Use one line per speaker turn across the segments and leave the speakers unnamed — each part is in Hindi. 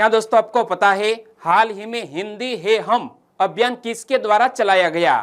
क्या दोस्तों आपको पता है हाल ही में हिंदी है हम अभियान किसके द्वारा चलाया गया?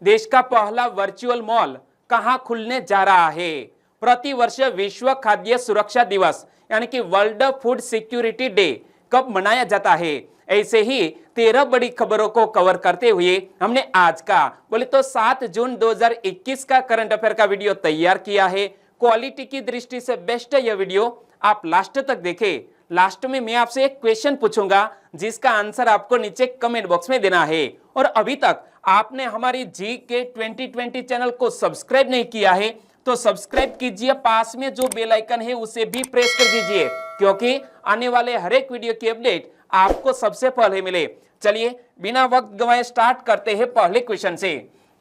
देश का पहला वर्चुअल मॉल कहां खुलने जा रहा है? प्रतिवर्ष विश्व खाद्य सुरक्षा दिवस यानी कि वर्ल्ड फूड सिक्योरिटी डे कब मनाया जाता है? ऐसे ही 13 बड़ी खबरों को कवर करते हुए हमने आज का बोले तो 7 जून 2021 का करंट अफेयर का वीडियो तैयार किया है। क्वालिटी की दृष्टि से बेस्ट है यह वीडियो, आप लास्ट तक देखें। लास्ट में मैं आपसे एक क्वेश्चन पूछूंगा जिसका आंसर आपको नीचे कमेंट बॉक्स में देना है। और अभी तक आपने हमारी जी के 2020 चैनल को सब्सक्राइब नहीं किया है तो सब्सक्राइब कीजिए, पास में जो बेल आइकन है उसे भी प्रेस कर दीजिए क्योंकि आने वाले हर एक वीडियो की अपडेट आपको सबसे पहले मिले। चलिए बिना वक्त गंवाए स्टार्ट करते हैं पहले क्वेश्चन से।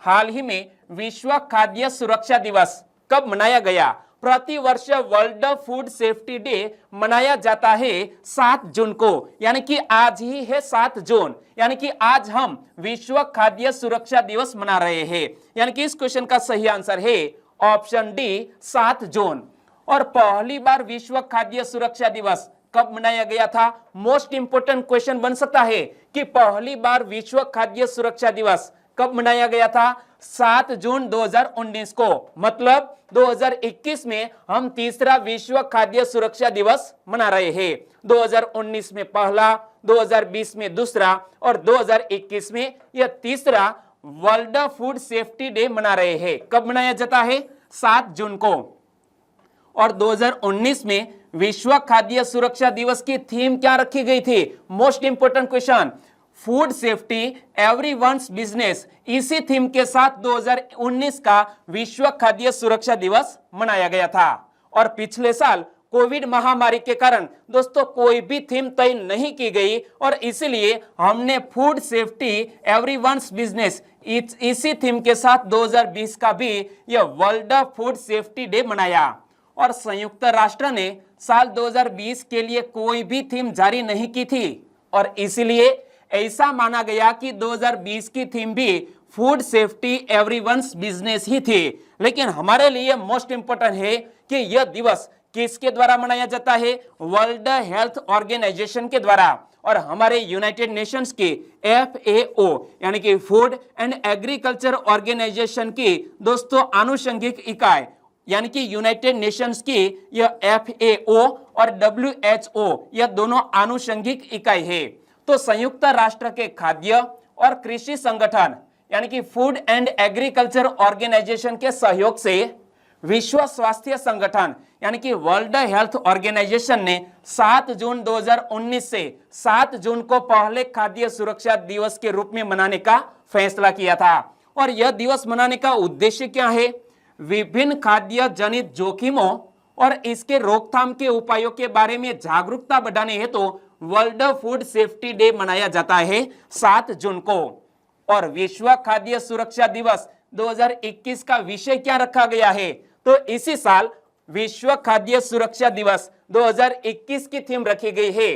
हाल ही में विश्व खाद्य सुरक्षा दिवस कब मनाया गया? प्रति वर्ष वर्ल्ड फूड सेफ्टी डे मनाया जाता है 7 जून को, यानी कि आज ही है 7 जून, यानी कि आज हम विश्व खाद्य सुरक्षा दिवस मना रहे हैं। यानी कि इस क्वेश्चन का सही आंसर है ऑप्शन डी 7 जून। और पहली बार विश्व खाद्य सुरक्षा दिवस कब मनाया गया था? मोस्ट इंपोर्टेंट क्वेश्चन बन सकता है कि पहली बार विश्व खाद्य सुरक्षा दिवस कब मनाया गया था? 7 जून 2019 को। मतलब 2021 में हम तीसरा विश्व खाद्य सुरक्षा दिवस मना रहे हैं। 2019 में पहला, 2020 में दूसरा और 2021 में यह तीसरा वर्ल्ड फूड सेफ्टी डे मना रहे हैं। कब मनाया जाता है? 7 जून को। और 2019 में विश्व खाद्य सुरक्षा दिवस की थीम क्या रखी गई थी? Most important question, food safety everyone's business. इसी थीम के साथ 2019 का विश्व खाद्य सुरक्षा दिवस मनाया गया था। और पिछले साल कोविड महामारी के कारण दोस्तों कोई भी थीम तय नहीं की गई और इसलिए हमने फूड सेफ्टी एवरीवन्स बिजनेस इसी थीम के साथ 2020 का भी यह वर्ल्ड फूड सेफ्टी डे मनाया। और संयुक्त राष्ट्र ने साल 2020 के लिए कोई भी थीम जारी नहीं की थी और इसलिए ऐसा माना गया कि 2020 की थीम भी फूड सेफ्टी एवरीवन्स बिजनेस ही थी। लेकिन हमारे लिए मोस्ट इंपोर्टेंट है कि यह दिवस किसके द्वारा मनाया जाता है? वर्ल्ड हेल्थ ऑर्गेनाइजेशन के द्वारा। और हमारे यूनाइटेड नेशंस की FAO यानी कि फूड एंड एग्रीकल्चर ऑर्गेनाइजेशन की दोस्तों आनुषंगिक इकाई यानी कि यूनाइटेड नेशंस की यह FAO और WHO यह दोनों आनुषंगिक इकाई है। तो संयुक्त राष्ट्र के खाद्य और कृषि संगठन यानी कि फूड एंड एग्रीकल्चर ऑर्गेनाइजेशन के सहयोग से विश्व स्वास्थ्य संगठन यानी कि वर्ल्ड हेल्थ ऑर्गेनाइजेशन ने 7 जून 2019 से 7 जून को पहले खाद्य सुरक्षा दिवस के रूप में मनाने का फैसला किया था। और यह दिवस मनाने का उद्देश्य क्या है? विभिन्न खाद्य जनित जोखिमों और इसके रोकथाम के उपायों के बारे में जागरूकता बढ़ाने हेतु वर्ल्ड फूड सेफ्टी डे मनाया जाता है 7 जून को। और विश्व खाद्य सुरक्षा दिवस 2021 का विषय क्या रखा गया है? तो इसी साल विश्व खाद्य सुरक्षा दिवस 2021 की थीम रखी गई है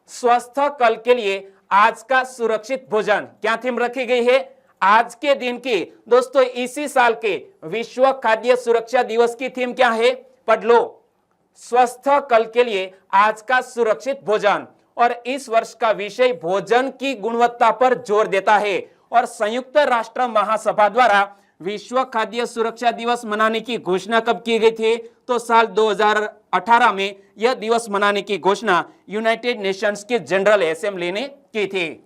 स्वस्थ कल के लिए आज का सुरक्षित भोजन। क्या थीम रखी गई है? आज के दिन की दोस्तों इसी साल के विश्व खाद्य सुरक्षा दिवस की थीम क्या है? पढ़ लो, स्वस्थ कल के लिए आज का सुरक्षित भोजन। और इस वर्ष का विषय भोजन की गुणवत्ता पर जोर देता है। और संयुक्त राष्ट्र महासभा द्वारा विश्व खाद्य सुरक्षा दिवस मनाने की घोषणा कब की गई थी? तो साल 2018 में यह दिवस मनाने की घोषणा यूनाइटेड नेशंस की जनरल असेंबली ने की थी।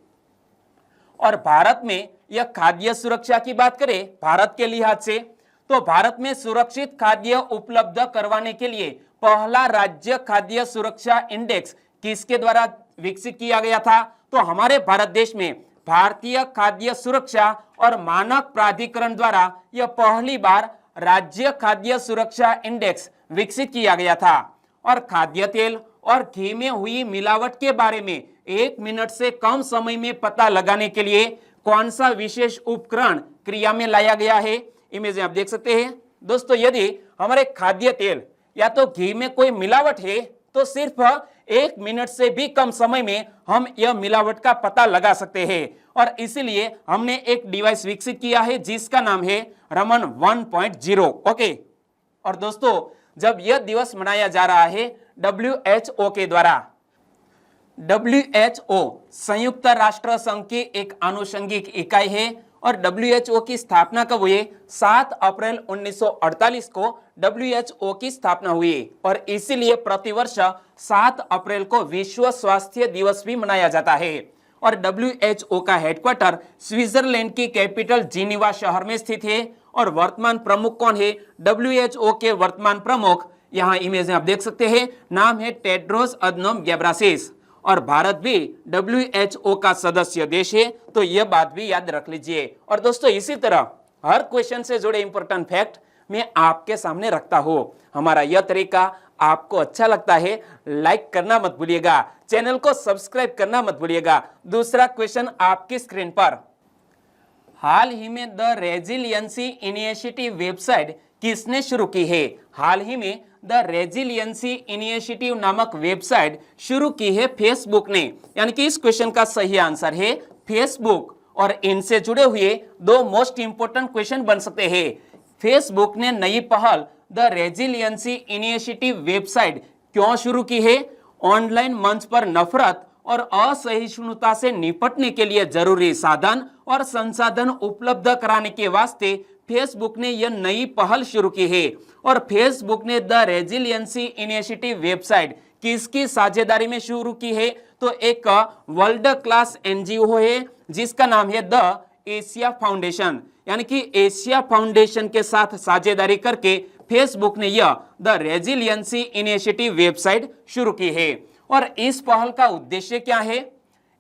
और भारत में यह खाद्य सुरक्षा की बात करें भारत के लिहाज से तो भारत में सुरक्षित खाद्य उपलब्ध करवाने के लिए पहला राज्य खाद्य सुरक्षा इंडेक्स किसके द्वारा विकसित किया गया था? तो हमारे भारत देश में भारतीय खाद्य सुरक्षा और मानक प्राधिकरण द्वारा यह पहली बार राज्य खाद्य सुरक्षा इंडेक्स विकसित किया गया था। और खाद्य तेल और घी में हुई मिलावट के बारे में 1 मिनट से कम समय में पता लगाने के लिए कौन सा विशेष उपकरण क्रिया में लाया गया है? इमेज में आप देख सकते हैं दोस्तों, यदि हमारे खाद्य तेल या तो घी में कोई मिलावट है तो सिर्फ 1 मिनट से भी कम समय में हम यह मिलावट का पता लगा सकते हैं। और इसलिए हमने एक डिवाइस विकसित किया है जिसका नाम है रमन 1.0। ओके। और दोस्तों जब यह दिवस मनाया जा रहा है WHO के द्वारा WHO संयुक्त राष्ट्र संघ की एक आनुषंगिक इकाई है और WHO की स्थापना कब हुई? 7 अप्रैल 1948 को WHO की स्थापना हुई और इसीलिए प्रतिवर्ष 7 अप्रैल को विश्व स्वास्थ्य दिवस भी मनाया जाता है। और WHO का हेडक्वार्टर स्विट्जरलैंड की कैपिटल जिनीवा शहर में स्थित है। और वर्तमान प्रमुख कौन है? WHO के वर्तमान प्रमुख, यहाँ इमेज में आप देख सकते हैं, नाम है टेड्रोस अधनोम घेब्रेयेसस। और भारत भी WHO का सदस्य देश है, तो यह बात भी याद रख लीजिए। और दोस्तों इसी तरह हर क्वेश्चन से जुड़े इंपॉर्टेंट फैक्ट मैं आपके सामने रखता हूं। हमारा यह तरीका आपको अच्छा लगता है, लाइक करना मत भूलिएगा, चैनल को सब्सक्राइब करना मत भूलिएगा। दूसरा क्वेश्चन आपकी स्क्रीन पर, हाल ही में द रेजिलियंसी इनिशिएटिव वेबसाइट किसने शुरू की है? हाल ही में द रेजिलियंसी इनिशिएटिव नामक वेबसाइट शुरू की है फेसबुक ने, यानी कि इस क्वेश्चन का सही आंसर है फेसबुक। और इनसे जुड़े हुए दो मोस्ट इंपोर्टेंट क्वेश्चन बन सकते हैं। फेसबुक ने नई पहल द रेजिलियंसी इनिशिएटिव वेबसाइट क्यों शुरू की है? ऑनलाइन मंच पर नफरत और असहिष्णुता से निपटने के लिए जरूरी साधन और संसाधन उपलब्ध कराने के वास्ते फेसबुक ने यह नई पहल शुरू की है। और फेसबुक ने द रेजिलियंसी इनिशिएटिव वेबसाइट किसकी साझेदारी में शुरू की है? तो एक वर्ल्ड क्लास एनजीओ है जिसका नाम है द एशिया फाउंडेशन, यानी कि एशिया फाउंडेशन के साथ साझेदारी करके फेसबुक ने यह द रेजिलियंसी इनिशिएटिव वेबसाइट शुरू की है। और इस पहल का उद्देश्य क्या है?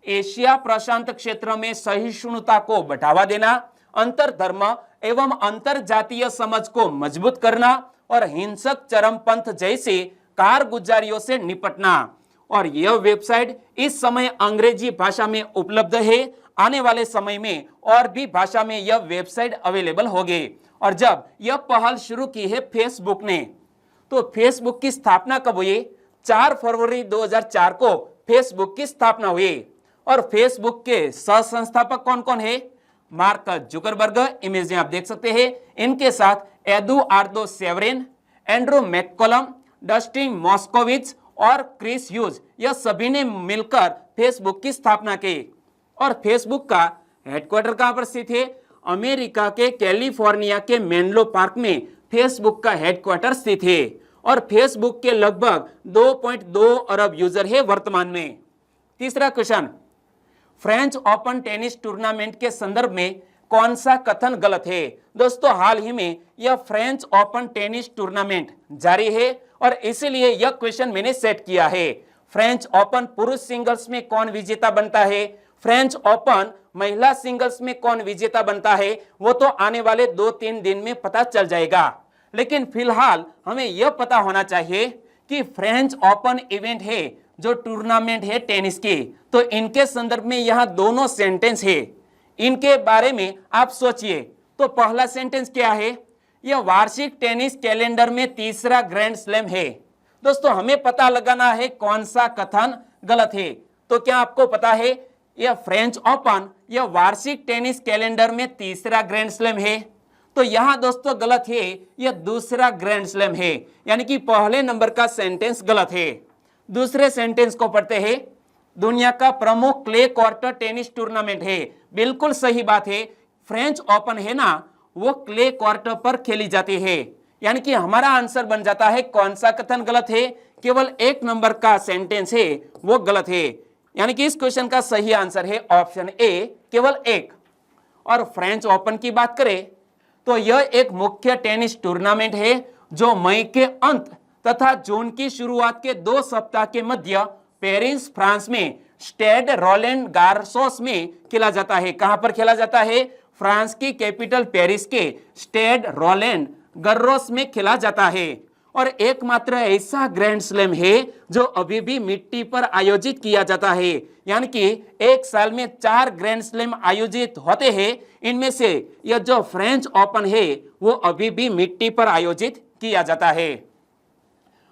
एशिया प्रशांत क्षेत्र में सहिष्णुता को बढ़ावा देना, अंतर धर्म एवं अंतर जातीय समझ को मजबूत करना और हिंसक चरमपंथ जैसे कारगुजारियों से निपटना। और यह वेबसाइट इस समय अंग्रेजी भाषा में उपलब्ध है। आने वाले समय में और भी भाषा में यह वेबसाइट अवेलेबल होगी। और जब यह पहल शुरू की है फेसबुक ने, तो फेसबुक की स्थापना कब हुई? 4 फरवरी 2004 को फेसबुक की स्थापना हुई। और फेसबुक के सह-संस्थापक कौन कौन है? मार्क जुकरबर्ग, इमेज में आप देख सकते हैं, इनके साथ Eduardo Saverin, Andrew McCollum, Dustin Moskovitz और क्रिस ह्यूज, यह सभी ने मिलकर फेसबुक की स्थापना की। और फेसबुक का हेडक्वार्टर कहां पर स्थित है? अमेरिका के कैलिफोर्निया के मेनलो पार्क में फेसबुक का हेडक्वार्टर स्थित है। और फेसबुक के लगभग 2.2 अरब यूजर है वर्तमान में। तीसरा question, French open tennis tournament के संदर्भ में कौन सा कथन गलत है? दोस्तों हाल ही में यह फ्रेंच ओपन टेनिस टूर्नामेंट जारी है और इसीलिए यह क्वेश्चन मैंने सेट किया है। फ्रेंच ओपन पुरुष सिंगल्स में कौन विजेता बनता है? फ्रेंच ओपन महिला सिंगल्स में कौन विजेता बनता है? वो तो आने वाले 2-3 दिन में पता चल जाएगा। लेकिन फिलहाल हमें यह पता होना चाहिए कि फ्रेंच ओपन इवेंट है जो टूर्नामेंट है टेनिस की, तो इनके संदर्भ में यहां दोनों सेंटेंस है। इनके बारे में आप सोचिए। तो पहला सेंटेंस क्या है? यह वार्षिक टेनिस कैलेंडर में तीसरा ग्रैंड स्लैम है। दोस्तों हमें पता लगाना है कौन सा कथन गलत है। तो क्या आपको पता है यह फ्रेंच ओपन यह वार्षिक टेनिस कैलेंडर में तीसरा ग्रैंड स्लैम है? तो यहां दोस्तों गलत है, यह दूसरा ग्रैंड स्लैम है, यानी कि पहले नंबर का सेंटेंस गलत है। दूसरे सेंटेंस को पढ़ते हैं, दुनिया का प्रमुख क्ले कोर्ट टेनिस टूर्नामेंट है। बिल्कुल सही बात है, फ्रेंच ओपन है ना, वो क्ले कोर्ट पर खेली जाती है। यानी कि हमारा आंसर बन जाता है कौन सा कथन गलत है? केवल 1 नंबर का सेंटेंस है वो गलत है। यानी कि इस क्वेश्चन का सही आंसर है ऑप्शन ए, केवल 1। और फ्रेंच ओपन की बात करें तो यह एक मुख्य टेनिस टूर्नामेंट है जो मई के अंत तथा जून की शुरुआत के 2 सप्ताह के मध्य पेरिस फ्रांस में स्टेड रोलैंड गारसोस में खेला जाता है। कहां पर खेला जाता है? फ्रांस की कैपिटल पेरिस के स्टेड रोलैंड गारसोस में खेला जाता है। और एकमात्र ऐसा ग्रैंड स्लैम है जो अभी भी मिट्टी पर आयोजित किया जाता है। यानी कि एक साल में 4 ग्रैंड स्लैम आयोजित होते हैं, इनमें से यह जो फ्रेंच ओपन है वो अभी भी मिट्टी पर आयोजित किया जाता है।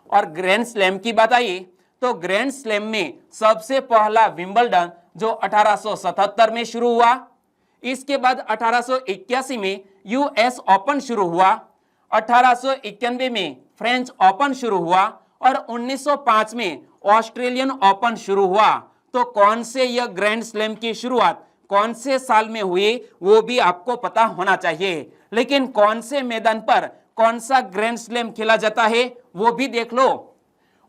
और ग्रैंड स्लैम की बात आई तो ग्रैंड स्लैम में सबसे पहला विंबलडन जो 1877 में शुरू हुआ, इसके बाद 1881 में यूएस ओपन शुरू हुआ, 1891 में फ्रेंच ओपन शुरू हुआ और 1905 में ऑस्ट्रेलियन ओपन शुरू हुआ। तो कौन से यह ग्रैंड स्लैम की शुरुआत कौन से साल में हुई वो भी आपको पता होना चाहिए। लेकिन कौन से मैदान पर कौन सा ग्रैंड स्लैम खेला जाता है वो भी देख लो।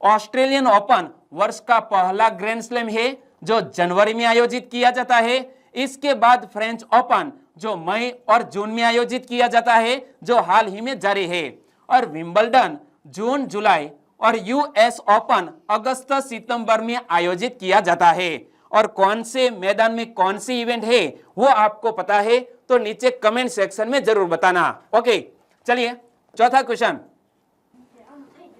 ऑस्ट्रेलियन ओपन वर्ष का पहला ग्रैंड स्लैम है जो जनवरी में आयोजित किया जाता है। इसके बाद फ्रेंच ओपन जो मई और जून में आयोजित किया जाता है जो हाल ही में जारी है। और विंबलडन जून जुलाई और यूएस ओपन अगस्त सितंबर में आयोजित किया जाता है। और कौन से मैदान में कौन सी इवेंट है वो आपको पता है तो नीचे कमेंट सेक्शन में जरूर बताना। ओके, चलिए चौथा क्वेश्चन,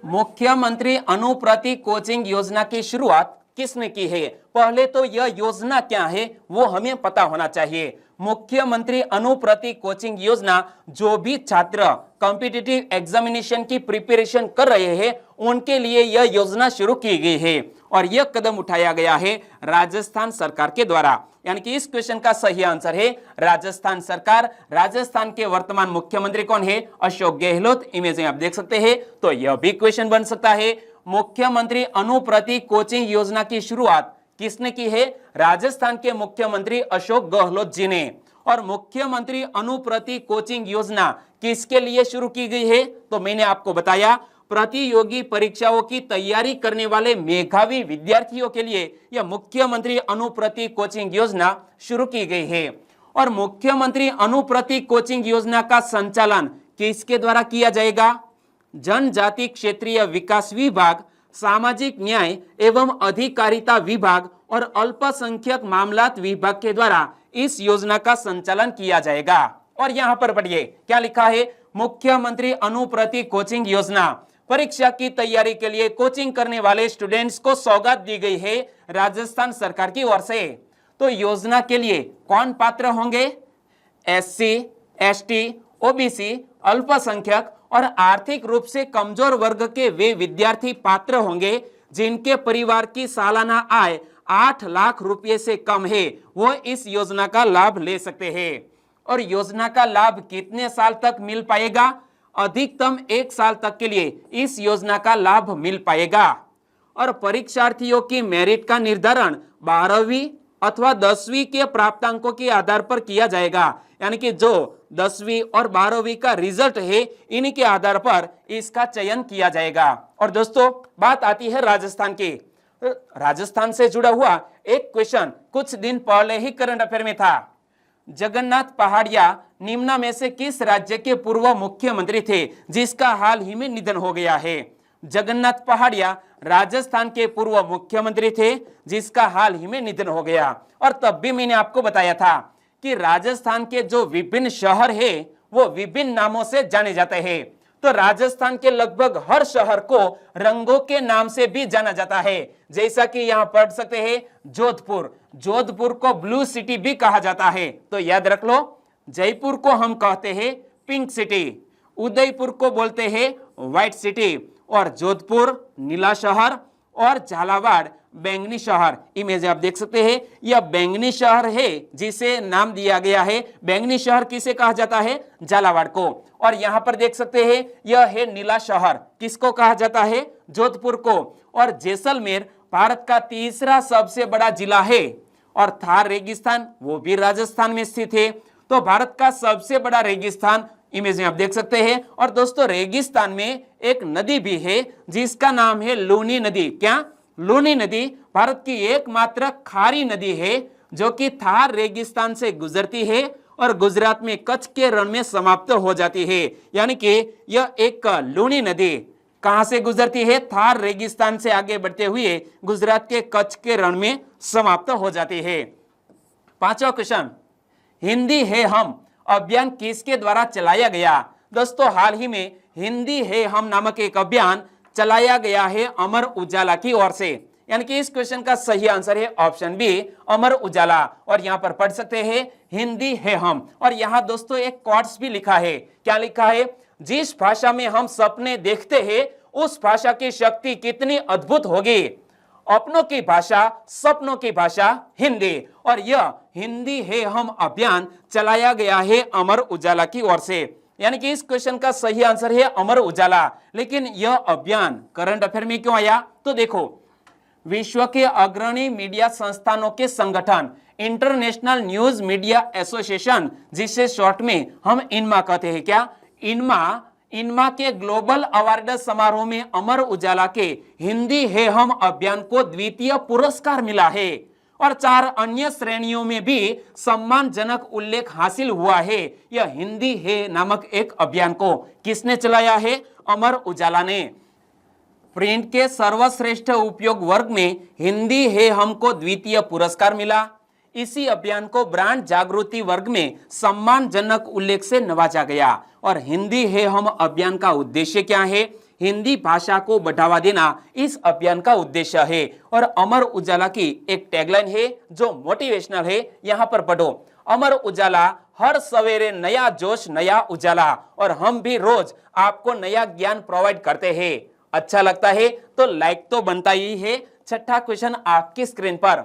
मुख्यमंत्री अनुप्रति कोचिंग योजना की शुरुआत किसने की है? पहले तो यह योजना क्या है वो हमें पता होना चाहिए। मुख्यमंत्री अनुप्रति कोचिंग योजना जो भी छात्र कॉम्पिटिटिव एग्जामिनेशन की प्रिपरेशन कर रहे हैं उनके लिए यह योजना शुरू की गई है और यह कदम उठाया गया है राजस्थान सरकार के द्वारा। यानी कि इस क्वेश्चन का सही आंसर है राजस्थान सरकार। राजस्थान के वर्तमान मुख्यमंत्री कौन है? अशोक गहलोत। इमेज में आप देख सकते हैं। तो यह भी क्वेश्चन बन सकता है, मुख्यमंत्री अनुप्रति कोचिंग योजना की शुरुआत किसने की है? राजस्थान के मुख्यमंत्री अशोक गहलोत जी ने। और मुख्यमंत्री अनुप्रति कोचिंग योजना किसके लिए शुरू की गई है? तो मैंने आपको बताया प्रतियोगी परीक्षाओं की तैयारी करने वाले मेधावी विद्यार्थियों के लिए यह मुख्यमंत्री अनुप्रति कोचिंग योजना शुरू की गई है। और मुख्यमंत्री अनुप्रति कोचिंग योजना का संचालन किसके द्वारा किया जाएगा? जनजाति क्षेत्रीय विकास विभाग, सामाजिक न्याय एवं अधिकारिता विभाग और अल्पसंख्यक मामलात विभाग के द्वारा इस योजना का संचालन किया जाएगा। और यहां पर पढ़िए क्या लिखा है, मुख्यमंत्री अनुप्रति कोचिंग योजना परीक्षा की तैयारी के लिए कोचिंग करने वाले स्टूडेंट्स को सौगात दी गई है राजस्थान सरकार की ओर से। तो योजना के लिए कौन पात्र होंगे? एससी, एसटी, ओबीसी, अल्पसंख्यक और आर्थिक रूप से कमजोर वर्ग के वे विद्यार्थी पात्र होंगे जिनके परिवार की सालाना आय 8 लाख रुपए से कम है, वो इस योजना का लाभ ले सकते हैं। और योजना का लाभ कितने साल तक मिल पाएगा? अधिकतम 1 साल तक के लिए इस योजना का लाभ मिल पाएगा। और परीक्षार्थियों की मेरिट का निर्धारण 12वीं अथवा 10वीं के प्राप्तांकों के आधार पर किया जाएगा। यानी कि जो 10वीं और 12वीं का रिजल्ट है इन्हीं के आधार पर इसका चयन किया जाएगा। और दोस्तों बात आती है राजस्थान की। राजस्थान से जुड़ा हुआ एक क्वेश्चन कुछ दिन पहले ही करंट अफेयर में था। जगन्नाथ पहाड़िया निम्न में से किस राज्य के पूर्व मुख्यमंत्री थे जिसका हाल ही में निधन हो गया है? जगन्नाथ पहाड़िया राजस्थान के पूर्व मुख्यमंत्री थे जिसका हाल ही में निधन हो गया। और तब भी मैंने आपको बताया था कि राजस्थान के जो विभिन्न शहर है वो विभिन्न नामों से जाने जाते हैं। तो राजस्थान के लगभग हर शहर को रंगों के नाम से भी जाना जाता है। जैसा कि यहाँ पढ़ सकते हैं जोधपुर, जोधपुर को ब्लू सिटी भी कहा जाता है। तो याद रख लो, जयपुर को हम कहते हैं पिंक सिटी, उदयपुर को बोलते हैं व्हाइट सिटी, और जोधपुर नीला शहर और झालावाड़ बैंगनी शहर। इमेज आप देख सकते हैं, यह बैंगनी शहर है जिसे नाम दिया गया है। बैंगनी शहर किसे कहा जाता है? झालावाड़ को। और यहाँ पर देख सकते हैं यह है नीला शहर, किसको कहा जाता है? जोधपुर को। और जैसलमेर भारत का तीसरा सबसे बड़ा जिला है। और थार रेगिस्तान वो भी राजस्थान में स्थित है। तो भारत का सबसे बड़ा रेगिस्तान इमेज में आप देख सकते हैं। और दोस्तों रेगिस्तान में एक नदी भी है जिसका नाम है लूनी नदी। क्या? लूनी नदी भारत की एकमात्र खारी नदी है जो कि थार रेगिस्तान से गुजरती है और गुजरात में कच्छ के रण में समाप्त हो जाती है। यानी कि यह एक लूनी नदी कहां से गुजरती है? थार रेगिस्तान से आगे बढ़ते हुए गुजरात के कच्छ के रण में समाप्त हो जाती है। पांचवा क्वेश्चन, हिंदी है हम अभियान किसके द्वारा चलाया गया? दोस्तों हाल ही में हिंदी है हम नामक एक अभियान चलाया गया है अमर उजाला की ओर से। यानी कि इस क्वेश्चन का सही आंसर है ऑप्शन बी, अमर उजाला। और यहाँ पर पढ़ सकते हैं हिंदी है हम। और यहाँ दोस्तों एक कोट्स भी लिखा है। क्या लिखा है? जिस भाषा में हम सपने देखते हैं उस भाषा की शक्ति कितनी अद्भुत होगी। अपनों की भाषा, सपनों की भाषा हिंदी। और यह हिंदी है हम अभियान चलाया गया है अमर उजाला की ओर से। यानी कि इस क्वेश्चन का सही आंसर है अमर उजाला। लेकिन यह अभियान करंट अफेयर में क्यों आया? तो देखो, विश्व के अग्रणी मीडिया संस्थानों के संगठन इंटरनेशनल न्यूज मीडिया एसोसिएशन, जिसे शॉर्ट में हम इनमा कहते हैं। क्या? इनमा के ग्लोबल अवार्ड समारोह में अमर उजाला के हिंदी है हम अभियान को द्वितीय पुरस्कार मिला है और 4 अन्य श्रेणियों में भी सम्मानजनक उल्लेख हासिल हुआ है। यह हिंदी है नामक एक अभियान को किसने चलाया है? अमर उजाला ने। प्रिंट के सर्वश्रेष्ठ उपयोग वर्ग में हिंदी है हमको द्वितीय पुरस्कार मिला। इसी अभियान को ब्रांड जागृति वर्ग में सम्मानजनक उल्लेख से नवाजा गया। और हिंदी है हम अभियान का उद्देश्य क्या है? हिंदी भाषा को बढ़ावा देना इस अभियान का उद्देश्य है। और अमर उजाला की एक टैगलाइन है जो मोटिवेशनल है, यहां पर पढ़ो। अमर उजाला, हर सवेरे नया जोश नया उजाला, और हम भी रोज आपको नया ज्ञान प्रोवाइड करते हैं। अच्छा लगता है तो लाइक तो बनता ही है। छठा क्वेश्चन आपकी स्क्रीन पर,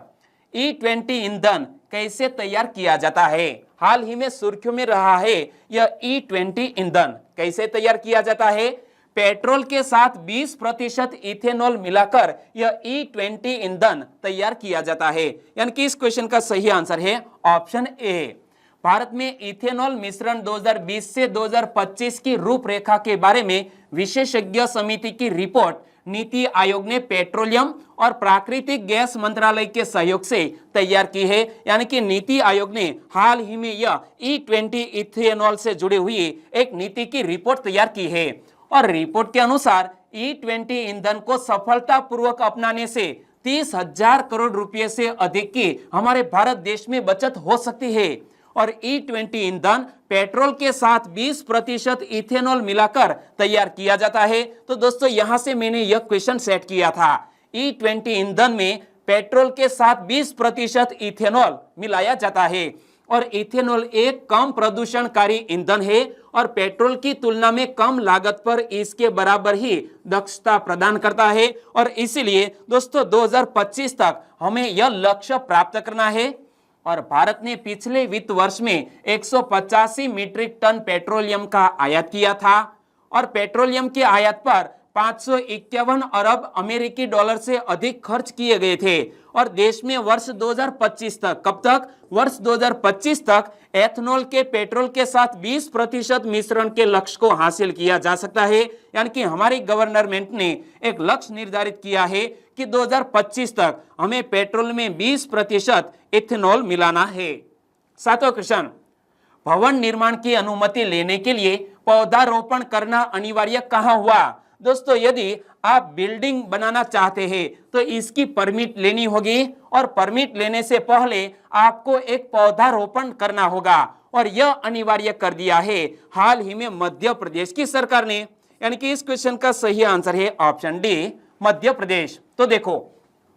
E20 ईंधन कैसे तैयार किया जाता है? हाल ही में सुर्खियों में रहा है यह E20 ईंधन कैसे तैयार किया जाता है? पेट्रोल के साथ 20% इथेनॉल मिलाकर यह E20 ईंधन तैयार किया जाता है। यानी कि इस क्वेश्चन का सही आंसर है ऑप्शन ए। भारत में इथेनॉल मिश्रण 2020 से 2025 की रूपरेखा के बारे में विशेषज्ञ समिति की रिपोर्ट नीति आयोग ने पेट्रोलियम और प्राकृतिक गैस मंत्रालय के सहयोग से तैयार की है। यानी कि नीति आयोग ने हाल ही में यह E20 इथेनॉल से जुड़ी हुई एक नीति की रिपोर्ट तैयार की है। और रिपोर्ट के अनुसार E20 ईंधन को सफलतापूर्वक अपनाने से 30,000 करोड़ रुपए से अधिक की हमारे भारत देश में बचत हो सकती है। और E20 ईंधन पेट्रोल के साथ 20% इथेनॉल मिलाकर तैयार किया जाता है। तो दोस्तों यहां से मैंने यह क्वेश्चन सेट किया था। E20 ईंधन में पेट्रोल के साथ 20% इथेनॉल मिलाया जाता है। और इथेनॉल एक कम प्रदूषणकारी ईंधन है और पेट्रोल की तुलना में कम लागत पर इसके बराबर ही दक्षता प्रदान करता है। और इसीलिए दोस्तों 2025 तक हमें यह लक्ष्य प्राप्त करना है। और भारत ने पिछले वित्त वर्ष में 185 मीट्रिक टन पेट्रोलियम का आयात किया था। और पेट्रोलियम के आयात पर 551 अरब अमेरिकी डॉलर से अधिक खर्च किए गए थे। और देश में वर्ष 2025 तक, कब तक? वर्ष 2025 तक एथनॉल के पेट्रोल के साथ 20% मिश्रण के लक्ष्य को हासिल किया जा सकता है। यानी कि हमारी गवर्नमेंट ने एक लक्ष्य निर्धारित किया है कि 2025 तक हमें पेट्रोल में 20% इथेनॉल मिलाना है। 7वां क्वेश्चन, भवन निर्माण की अनुमति लेने के लिए पौधारोपण करना अनिवार्य कहां हुआ? दोस्तों यदि आप बिल्डिंग बनाना चाहते हैं तो इसकी परमिट लेनी होगी। और परमिट लेने से पहले आपको एक पौधारोपण करना होगा। और यह अनिवार्य कर दिया है हाल ही में मध्य प्रदेश की सरकार ने। यानी कि इस क्वेश्चन का सही आंसर है ऑप्शन डी, मध्य प्रदेश। तो देखो,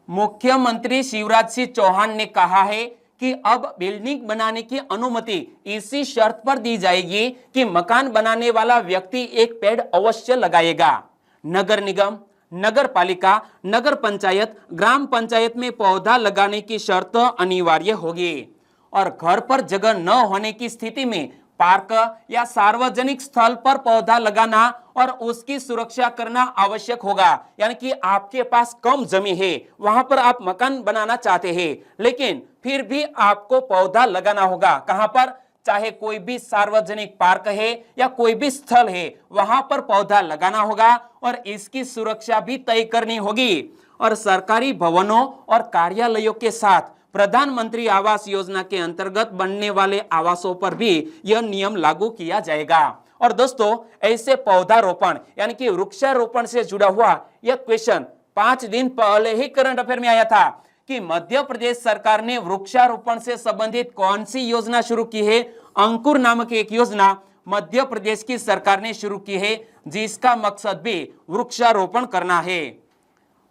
मुख्यमंत्री शिवराज सिंह चौहान ने कहा है कि अब बिल्डिंग बनाने की अनुमति इसी शर्त पर दी जाएगी कि मकान बनाने वाला व्यक्ति एक पेड़ अवश्य लगाएगा। नगर निगम, नगर पालिका, नगर पंचायत, ग्राम पंचायत में पौधा लगाने की शर्त अनिवार्य होगी। और घर पर जगह न होने की स्थिति में पार्क या सार्वजनिक स्थल पर पौधा लगाना और उसकी सुरक्षा करना आवश्यक होगा। यानी कि आपके पास कम जमीन है, वहां पर आप मकान बनाना चाहते हैं, लेकिन फिर भी आपको पौधा लगाना होगा। कहां पर? चाहे कोई भी सार्वजनिक पार्क है या कोई भी स्थल है, वहां पर पौधा लगाना होगा और इसकी सुरक्षा भी तय करनी होगी। और सरकारी भवनों और कार्यालयों के साथ प्रधानमंत्री आवास योजना के अंतर्गत बनने वाले आवासों पर भी यह नियम लागू किया जाएगा। और दोस्तों ऐसे पौधारोपण यानी कि वृक्षारोपण से जुड़ा हुआ यह क्वेश्चन 5 दिन पहले ही करंट अफेयर में आया था कि मध्य प्रदेश सरकार ने वृक्षारोपण से संबंधित कौन सी योजना शुरू की है? अंकुर नामक एक योजना मध्य प्रदेश की सरकार ने शुरू की है, जिसका मकसद भी वृक्षारोपण करना है।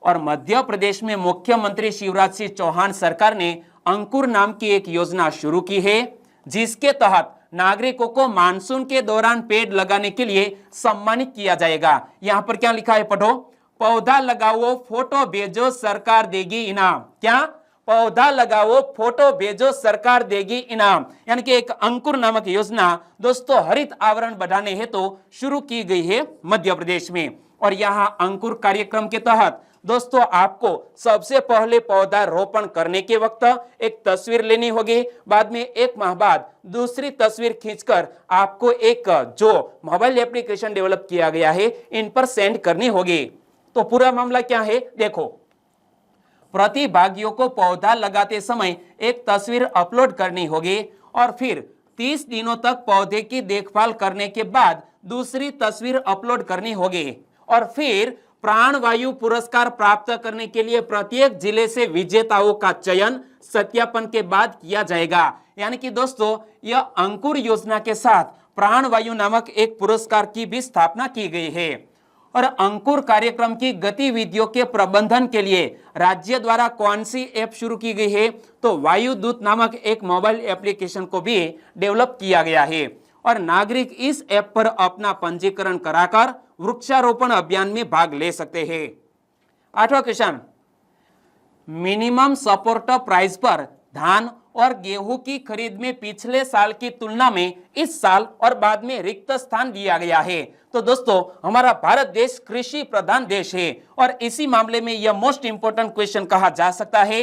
और मध्य प्रदेश में मुख्यमंत्री शिवराज सिंह चौहान सरकार ने अंकुर नाम की एक योजना शुरू की है, जिसके तहत नागरिकों को मानसून के दौरान पेड़ लगाने के लिए सम्मानित किया जाएगा। यहां पर क्या लिखा है? पढ़ो, पौधा लगाओ फोटो भेजो सरकार देगी इनाम। क्या? पौधा लगाओ फोटो भेजो सरकार देगी इनाम। यानी कि एक अंकुर नामक योजना दोस्तों हरित आवरण बढ़ाने हेतु शुरू की गई है मध्य प्रदेश में। और यहाँ अंकुर कार्यक्रम के तहत दोस्तों आपको सबसे पहले पौधा रोपण करने के वक्त एक तस्वीर लेनी होगी, बाद में 1 माह बाद दूसरी तस्वीर खींचकर आपको एक जो मोबाइल एप्लीकेशन डेवलप किया गया है इन पर सेंड करनी होगी। तो पूरा मामला क्या है देखो, प्रतिभागियों को पौधा लगाते समय एक तस्वीर अपलोड करनी होगी और फिर 30 दिनों तक पौधे की देखभाल करने के बाद दूसरी तस्वीर अपलोड करनी होगी और फिर प्राणवायु पुरस्कार प्राप्त करने के लिए प्रत्येक जिले से विजेताओं का चयन सत्यापन के बाद किया जाएगा। यानी कि दोस्तों यह अंकुर योजना के साथ प्राणवायु नामक एक पुरस्कार की भी स्थापना की गई है। और अंकुर कार्यक्रम की गतिविधियों के प्रबंधन के लिए राज्य द्वारा कौन सी ऐप शुरू की गई है, तो वायुदूत नामक एक मोबाइल एप्लीकेशन को भी डेवलप किया गया है और नागरिक इस ऐप पर अपना पंजीकरण कराकर वृक्षारोपण अभियान में भाग ले सकते हैं। 8वां क्वेश्चन, मिनिमम सपोर्ट प्राइस पर धान और गेहूं की खरीद में पिछले साल की तुलना में इस साल और बाद में रिक्त स्थान दिया गया है। तो दोस्तों हमारा भारत देश कृषि प्रधान देश है और इसी मामले में यह मोस्ट इंपोर्टेंट क्वेश्चन कहा जा सकता है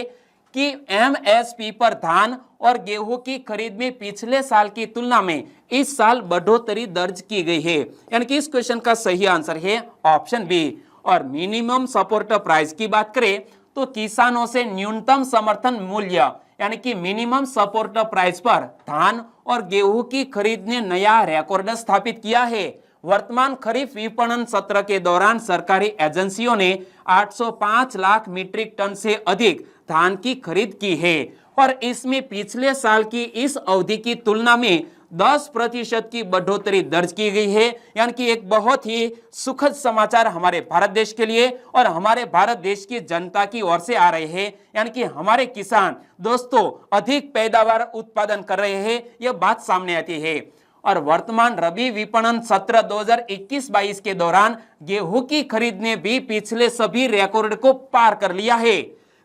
कि एमएसपी पर धान और गेहूं की खरीद में पिछले साल की तुलना में इस साल बढ़ोतरी दर्ज की गई है। यानी कि इस क्वेश्चन का सही आंसर है ऑप्शन बी। और मिनिमम सपोर्ट प्राइस की बात करें तो किसानों से न्यूनतम समर्थन मूल्य यानी कि मिनिमम सपोर्ट प्राइस पर धान और गेहूं की खरीद ने नया रिकॉर्ड स्थापित किया है। वर्तमान खरीफ विपणन सत्र के दौरान सरकारी एजेंसियों ने 805 लाख मीट्रिक टन से अधिक धान की खरीद की है और इसमें पिछले साल की इस अवधि की तुलना में 10% की बढ़ोतरी दर्ज की गई है। यानी कि एक बहुत ही सुखद समाचार हमारे भारत देश के लिए और हमारे भारत देश की जनता की ओर से आ रहे हैं। यानी कि हमारे किसान दोस्तों अधिक पैदावार उत्पादन कर रहे हैं, यह बात सामने आती है। और वर्तमान रबी विपणन सत्र 2021-22 के दौरान गेहूं की खरीद ने भी पिछले सभी रिकॉर्ड को पार कर लिया है।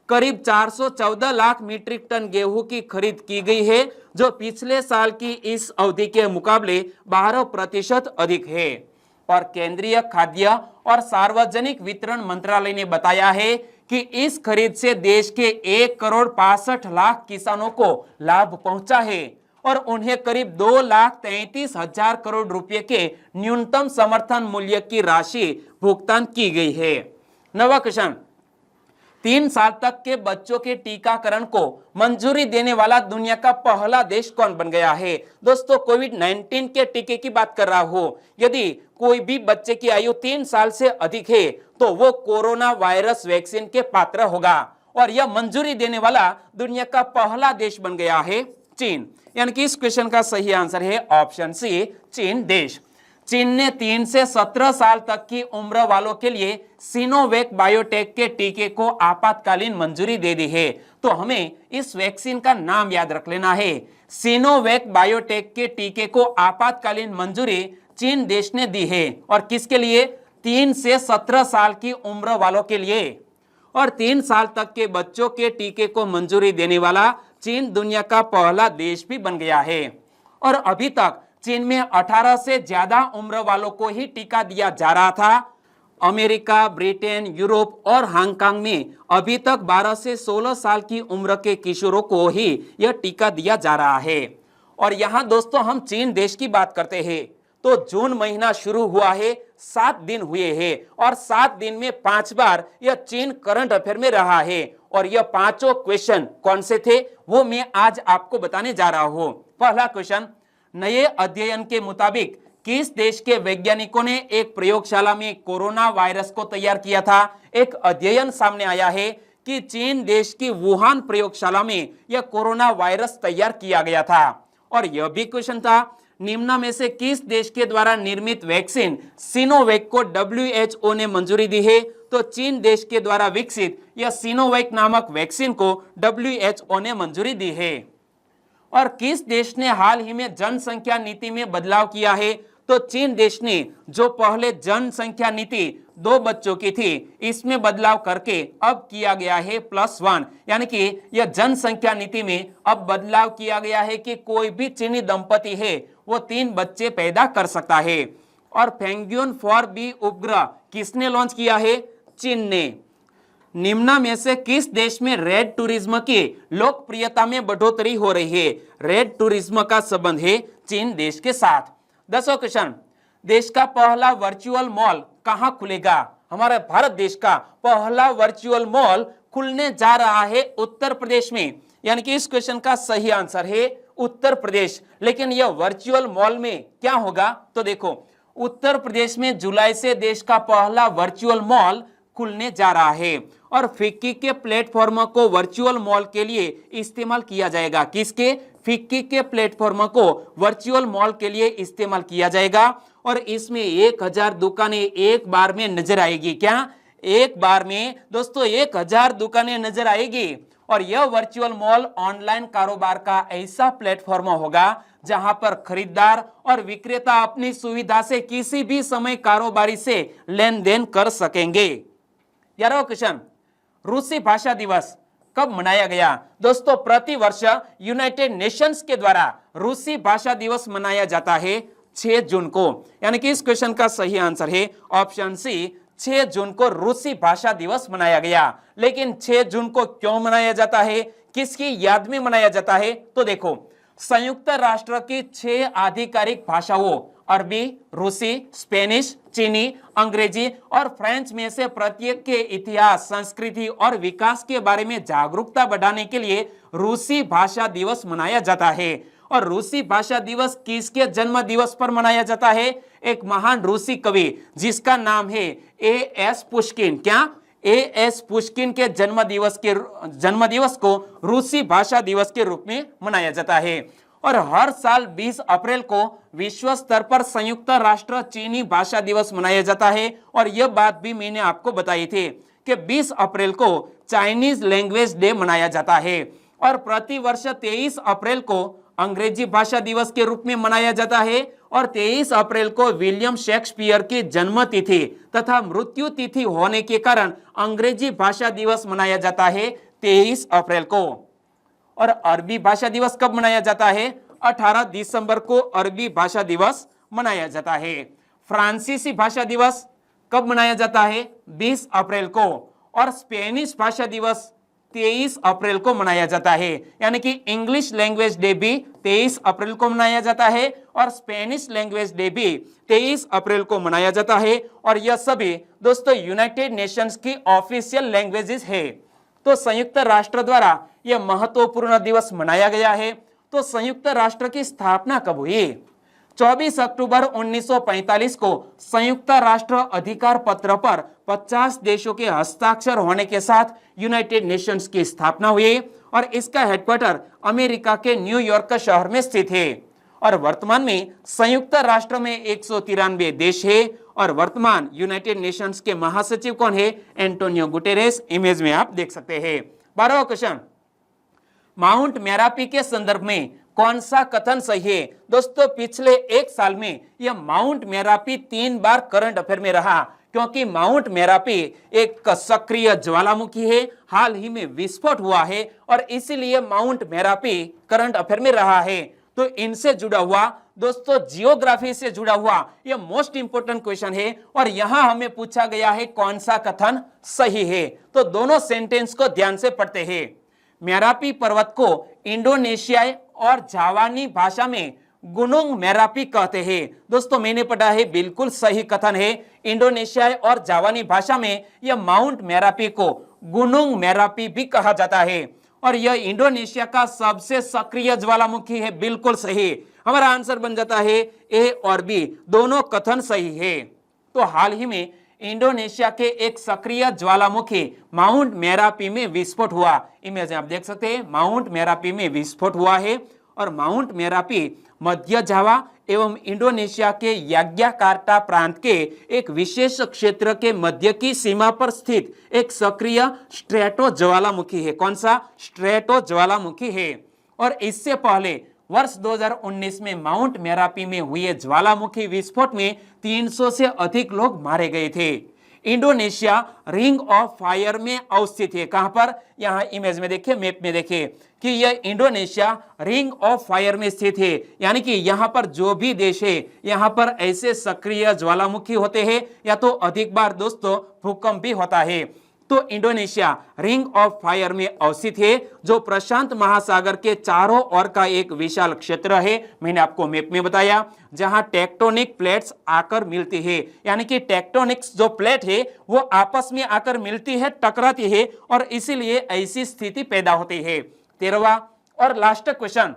करीब 414 लाख मीट्रिक टन गेहूं की खरीद की गई है जो पिछले साल की इस अवधि के मुकाबले 12% अधिक है। और केंद्रीय खाद्य और सार्वजनिक वितरण मंत्रालय ने बताया है कि इस खरीद से देश के 1,65,00,000 किसानों को लाभ पहुंचा है और उन्हें करीब 2,33,000 करोड़ रुपए के न्यूनतम समर्थन मूल्य की राशि भुगतान की गई है। 9वां क्वेश्चन, 3 साल तक के बच्चों के टीकाकरण को मंजूरी देने वाला दुनिया का पहला देश कौन बन गया है? दोस्तों कोविड-19 के टीके की बात कर रहा हूं। यदि कोई भी बच्चे की आयु 3 साल से अधिक है तो वो कोरोना वायरस वैक्सीन के पात्र होगा और यह मंजूरी देने वाला दुनिया का पहला देश बन गया है चीन। यानी कि इस क्वेश्चन का सही आंसर है ऑप्शन सी, चीन देश। चीन ने 3 से 17 साल तक की उम्र वालों के लिए सिनोवैक बायोटेक के टीके को आपातकालीन मंजूरी दे दी है। तो हमें इस वैक्सीन का नाम याद रख लेना है। सिनोवैक बायोटेक के टीके को आपातकालीन मंजूरी चीन देश ने दी है और किसके लिए? 3 से 17 साल की उम्र वालों के लिए। और 3 साल तक के बच्चों के टीके को मंजूरी देने वाला चीन दुनिया का पहला देश भी बन गया है। और अभी तक चीन में 18 से ज्यादा उम्र वालों को ही टीका दिया जा रहा था। अमेरिका, ब्रिटेन, यूरोप और हांगकांग में अभी तक 12 से 16 साल की उम्र के किशोरों को ही यह टीका दिया जा रहा है। और यहाँ दोस्तों हम चीन देश की बात करते हैं तो जून महीना शुरू हुआ है, 7 दिन हुए हैं और 7 दिन में 5 बार यह चीन करंट अफेयर में रहा है। और यह 5 क्वेश्चन कौन से थे वो मैं आज आपको बताने जा रहा हूं। पहला क्वेश्चन, नए अध्ययन के मुताबिक किस देश के वैज्ञानिकों ने एक प्रयोगशाला में कोरोना वायरस को तैयार किया था? एक अध्ययन सामने आया है कि चीन देश की वुहान प्रयोगशाला में यह कोरोना वायरस तैयार किया गया था। और यह भी क्वेश्चन था, निम्न में से किस देश के द्वारा निर्मित वैक्सीन सिनोवैक को WHO ने मंजूरी दी है? तो चीन देश के द्वारा विकसित यह सिनोवैक नामक वैक्सीन को WHO ने मंजूरी दी है। और किस देश ने हाल ही में जनसंख्या नीति में बदलाव किया है? तो चीन देश ने जो पहले जनसंख्या नीति 2 बच्चों की थी इसमें बदलाव करके अब किया गया है +1। यानी कि यह जनसंख्या नीति में अब बदलाव किया गया है कि कोई भी चीनी दंपति है वो 3 बच्चे पैदा कर सकता है। और फेंग्यून 4B उपग्रह किसने लॉन्च किया है? चीन ने। निम्न में से किस देश में रेड टूरिज्म की लोकप्रियता में बढ़ोतरी हो रही है? रेड टूरिज्म का संबंध है चीन देश के साथ। 10वां क्वेश्चन, देश का पहला वर्चुअल मॉल कहां खुलेगा? हमारे भारत देश का पहला वर्चुअल मॉल खुलने जा रहा है उत्तर प्रदेश में, यानी कि इस क्वेश्चन का सही आंसर है उत्तर प्रदेश। लेकिन यह वर्चुअल मॉल में क्या होगा? तो देखो, उत्तर प्रदेश में जुलाई से देश का पहला वर्चुअल मॉल खुलने जा रहा है और फिक्की के प्लेटफॉर्म को वर्चुअल मॉल के लिए इस्तेमाल किया जाएगा। किसके? फिक्की के प्लेटफॉर्म को वर्चुअल मॉल के लिए इस्तेमाल किया जाएगा और इसमें 1000 दुकानें एक बार में नजर आएगी। क्या? एक बार में दोस्तों 1000 दुकानें नजर आएगी। और यह वर्चुअल मॉल ऑनलाइन कारोबार का ऐसा प्लेटफॉर्म होगा जहां पर खरीदार और विक्रेता अपनी सुविधा से किसी भी समय कारोबारी से लेन देन कर सकेंगे। 11वां क्वेश्चन, रूसी भाषा दिवस कब मनाया गया? दोस्तों, प्रति वर्ष यूनाइटेड नेशंस के द्वारा रूसी भाषा दिवस मनाया जाता है 6 जून को, यानी कि इस क्वेश्चन का सही आंसर है ऑप्शन सी, 6 जून को रूसी भाषा दिवस मनाया गया। लेकिन 6 जून को क्यों मनाया जाता है, किसकी याद में मनाया जाता है? तो देखो, संयुक्त राष्ट्र की 6 आधिकारिक भाषाओं अरबी, रूसी, स्पेनिश, चीनी, अंग्रेजी और फ्रेंच में से प्रत्येक के इतिहास, संस्कृति और विकास के बारे में जागरूकता बढ़ाने के लिए रूसी भाषा दिवस मनाया जाता है। और रूसी भाषा दिवस किसके जन्म दिवस पर मनाया जाता है? एक महान रूसी कवि जिसका नाम है A.S. पुष्किन। क्या? A.S. पुष्किन के जन्म दिवस को रूसी भाषा दिवस के रूप में मनाया जाता है। और हर साल 20 अप्रैल को विश्व स्तर पर संयुक्त राष्ट्र चीनी भाषा दिवस मनाया जाता है। और यह बात भी मैंने आपको बताई थी कि 20 अप्रैल को चाइनीज लैंग्वेज डे मनाया जाता है। और प्रति वर्ष 23 अप्रैल को अंग्रेजी भाषा दिवस के रूप में मनाया जाता है। और 23 अप्रैल को विलियम शेक्सपियर की जन्म तिथि तथा मृत्यु तिथि होने के कारण अंग्रेजी भाषा दिवस मनाया जाता है 23 अप्रैल को। और अरबी भाषा दिवस कब मनाया जाता है? 18 दिसंबर को अरबी भाषा दिवस मनाया जाता है। फ्रांसीसी भाषा दिवस कब मनाया जाता है? 20 अप्रैल को। और स्पेनिश भाषा दिवस 23 अप्रैल को मनाया जाता है, यानी कि इंग्लिश लैंग्वेज डे भी 23 अप्रैल को मनाया जाता है और स्पेनिश लैंग्वेज डे भी 23 अप्रैल को मनाया जाता है। और यह सभी दोस्तों यूनाइटेड नेशंस की ऑफिशियल लैंग्वेजेस है। तो संयुक्त राष्ट्र द्वारा यह महत्वपूर्ण दिवस मनाया गया है। तो संयुक्त राष्ट्र की स्थापना कब हुई? 24 अक्टूबर 1945 को संयुक्त राष्ट्र अधिकार पत्र पर 50 देशों के हस्ताक्षर होने के साथ यूनाइटेड नेशंस की स्थापना हुई और इसका हेडक्वार्टर अमेरिका के न्यूयॉर्क शहर में स्थित है। और वर्तमान में संयुक्त राष्ट्र में 193 देश है। और वर्तमान यूनाइटेड नेशंस के महासचिव कौन है? Antonio Guterres. इमेज में आप देख सकते हैं। 12वां क्वेश्चन, माउंट मेरापी के संदर्भ में कौन सा कथन सही है? दोस्तों, पिछले 1 साल में यह माउंट मेरापी 3 बार करंट अफेयर में रहा, क्योंकि माउंट मेरापी एक सक्रिय ज्वालामुखी है, हाल ही में विस्फोट हुआ है और इसीलिए माउंट मेरापी करंट अफेयर में रहा है। तो इनसे जुड़ा हुआ दोस्तों, जियोग्राफी से जुड़ा हुआ यह मोस्ट इंपोर्टेंट क्वेश्चन है और यहां हमें पूछा गया है कौन सा कथन सही है। तो दोनों सेंटेंस को ध्यान से पढ़ते हैं। मेरापी पर्वत को इंडोनेशियाई और जावानी भाषा में गुनुंग मेरापी कहते हैं। दोस्तों, मैंने पढ़ा है, बिल्कुल सही कथन है। इंडोनेशियाई और जावानी भाषा में यह माउंट मेरापी को गुनुंग मेरापी भी कहा जाता है और यह इंडोनेशिया का सबसे सक्रिय ज्वालामुखी है। बिल्कुल सही। हमारा आंसर बन जाता है ए और बी, दोनों कथन सही है। तो हाल ही में इंडोनेशिया के एक सक्रिय ज्वालामुखी माउंट मेरापी में विस्फोट हुआ। इमेज आप देख सकते हैं, माउंट मेरापी में विस्फोट हुआ है और माउंट मेरापी मध्य जावा एवं इंडोनेशिया के याग्याकार्टा प्रांत के एक विशेष क्षेत्र के मध्य की सीमा पर स्थित एक सक्रिय स्ट्रेटो ज्वालामुखी है। कौन सा? स्ट्रेटो ज्वालामुखी है। और इससे पहले वर्ष 2019 में माउंट मेरापी में हुए ज्वालामुखी विस्फोट में 300 से अधिक लोग मारे गए थे। इंडोनेशिया रिंग ऑफ फायर में अवस्थित है। कहां पर? यहां इमेज में देखिए, मैप में देखिए कि यह इंडोनेशिया रिंग ऑफ फायर में स्थित है, यानी कि यहां पर जो भी देश है यहां पर ऐसे सक्रिय ज्वालामुखी होते हैं या तो अधिक बार दोस्तों भूकंप भी होता है। तो इंडोनेशिया रिंग ऑफ फायर में अवस्थित है, जो प्रशांत महासागर के चारों ओर का एक विशाल क्षेत्र है। मैंने आपको मैप में बताया, जहां टेक्टोनिक प्लेट्स आकर मिलती है, यानी कि टेक्टोनिक्स जो प्लेट है वो आपस में आकर मिलती है, टकराती है और इसीलिए ऐसी स्थिति पैदा होती है। 13वां और लास्ट क्वेश्चन,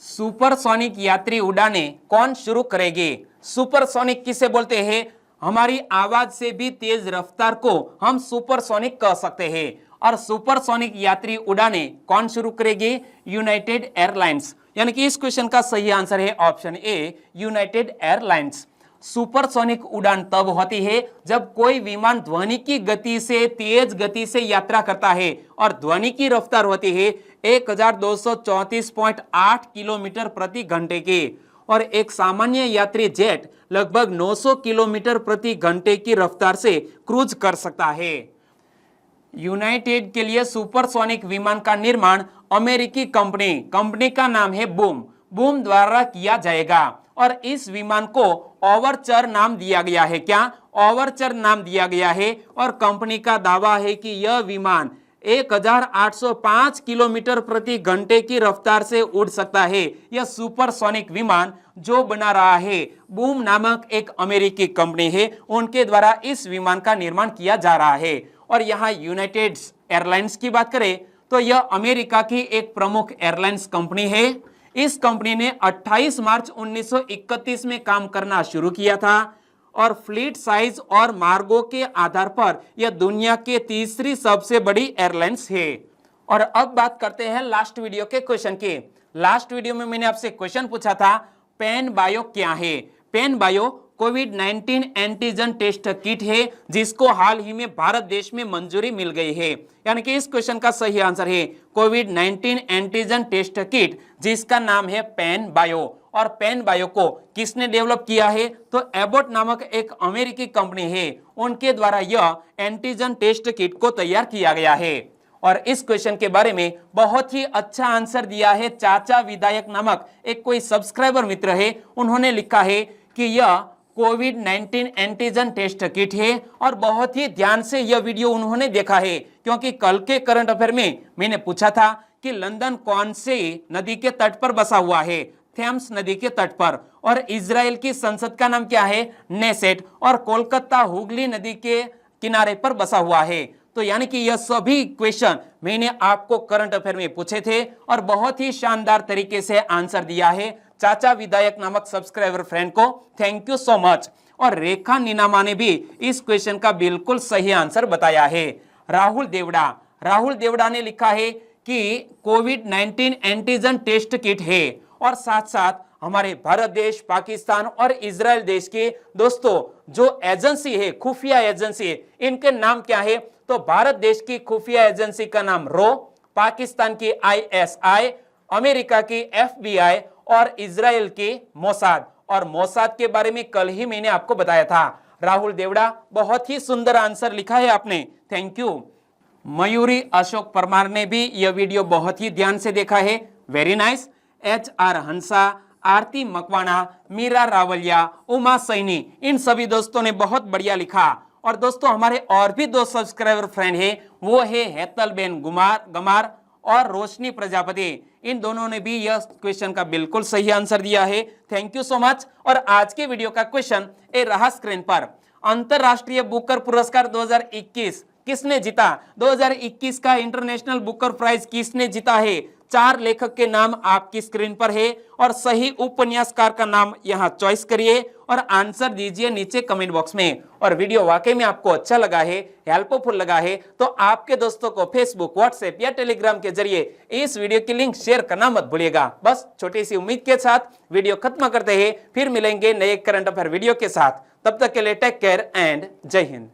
सुपरसोनिक यात्री उड़ाने कौन शुरू करेगी? सुपरसोनिक किसे बोलते हैं? हमारी आवाज से भी तेज रफ्तार को हम सुपरसोनिक कह सकते हैं। और सुपरसोनिक यात्री उड़ाने कौन शुरू करेगी? यूनाइटेड एयरलाइंस, यानी कि इस क्वेश्चन का सही आंसर है option A, United airlines. Supersonic उड़ान तब होती है जब कोई विमान ध्वनि की गति से तेज गति से यात्रा करता है और ध्वनि की रफ्तार होती है 1234.8 किलोमीटर प्रति घंटे की, और एक सामान्य यात्री जेट लगभग 900 किलोमीटर प्रति घंटे की रफ्तार से क्रूज कर सकता है। यूनाइटेड के लिए सुपरसोनिक विमान का निर्माण अमेरिकी कंपनी का नाम है बूम द्वारा किया जाएगा, और इस विमान को ओवरचर नाम दिया गया है। क्या? ओवरचर नाम दिया गया है, और कंपनी का दावा है कि यह विमान 1805 किलोमीटर प्रति घंटे की रफ्तार से उड़ सकता है। यह सुपरसोनिक विमान जो बना रहा है बूम नामक एक अमेरिकी कंपनी है, उनके द्वारा इस विमान का निर्माण किया जा रहा है। और यहाँ यूनाइटेड एयरलाइंस की बात करें तो यह अमेरिका की एक प्रमुख एयरलाइंस कंपनी है। इस कंपनी ने 28 मार्च 1931 में काम करना शुरू किया था, और फ्लीट साइज और मार्गों के आधार पर यह दुनिया के तीसरी सबसे बड़ी एयरलाइंस है। और अब बात करते हैं लास्ट वीडियो के क्वेश्चन की। लास्ट वीडियो में मैंने आपसे क्वेश्चन पूछा था, पेन बायो क्या है? पेन बायो कोविड-19 एंटीजन टेस्ट किट है, जिसको हाल ही में भारत देश में मंजूरी मिल गई है। यानी कि इस क्वेश्चन का सही आंसर है कोविड-19 एंटीजन टेस्ट किट, जिसका नाम है पेन बायो। और पेन बायो को किसने डेवलप किया है? तो एबॉट नामक एक अमेरिकी कंपनी है, उनके द्वारा यह एंटीजन टेस्ट किट को तैयार किया गया है। और इस क्वेश्चन के बारे में बहुत ही अच्छा आंसर दिया है चाचा विधायक नामक एक कोई सब्सक्राइबर मित्र है। उन्होंने लिखा है कि यह कोविड-19 एंटीजन टेस्ट किट है, और बहुत ही ध्यान से यह वीडियो उन्होंने देखा है, क्योंकि कल के करंट अफेयर में मैंने पूछा था कि लंदन कौन से नदी के तट पर बसा हुआ है? थेम्स नदी के तट पर। और इजराइल की संसद का नाम क्या है? नेसेट। और कोलकाता हुगली नदी के किनारे पर बसा हुआ है। तो यानी कि यह सभी क्वेश्चन मैंने आपको करंट अफेयर में पूछे थे, और बहुत ही शानदार तरीके से आंसर दिया है चाचा विधायक नामक सब्सक्राइबर फ्रेंड को। Thank you so much. और रेखा नीनामा ने भी इस क्वेश्चन का बिल्कुल सही आंसर बताया है। राहुल देवड़ा ने लिखा है कि कोविड-19 एंटीजन टेस्ट किट है, और साथ साथ हमारे भारत देश, पाकिस्तान और इजराइल देश के दोस्तों जो एजेंसी है, खुफिया एजेंसी है, इनके नाम क्या है? तो भारत देश की खुफिया एजेंसी का नाम रो, पाकिस्तान की ISI, अमेरिका की FBI और इजराइल की मोसाद। और मोसाद के बारे में कल ही मैंने आपको बताया था। राहुल देवड़ा, बहुत ही सुंदर आंसर लिखा है आपने, थैंक यू। मयूरी अशोक परमार ने भी यह वीडियो बहुत ही ध्यान से देखा है, वेरी नाइस। HR हंसा, आरती मकवाना, मीरा रावलिया, उमा सैनी, इन सभी दोस्तों ने बहुत बढ़िया लिखा। और दोस्तों हमारे और भी दो सब्सक्राइबर फ्रेंड है, वो है हेतलबेन गमार और रोशनी प्रजापति। इन दोनों ने भी यह क्वेश्चन का बिल्कुल सही आंसर दिया है, थैंक यू सो मच। और आज के वीडियो का क्वेश्चन ए रहा स्क्रीन पर। अंतरराष्ट्रीय बुकर पुरस्कार 2021 किसने जीता? 2021 का इंटरनेशनल बुकर प्राइज किसने जीता है? 4 लेखक के नाम आपकी स्क्रीन पर है, और सही उपन्यासकार का नाम यहां चॉइस करिए और आंसर दीजिए नीचे कमेंट बॉक्स में। और वीडियो वाकई में आपको अच्छा लगा है, हेल्पफुल लगा है, तो आपके दोस्तों को फेसबुक, व्हाट्सएप या टेलीग्राम के जरिए इस वीडियो की लिंक शेयर करना मत भूलिएगा। बस छोटी सी उम्मीद के साथ वीडियो खत्म करते हैं, फिर मिलेंगे नए करंट अफेयर वीडियो के साथ। तब तक के लिए टेक केयर एंड जय हिंद।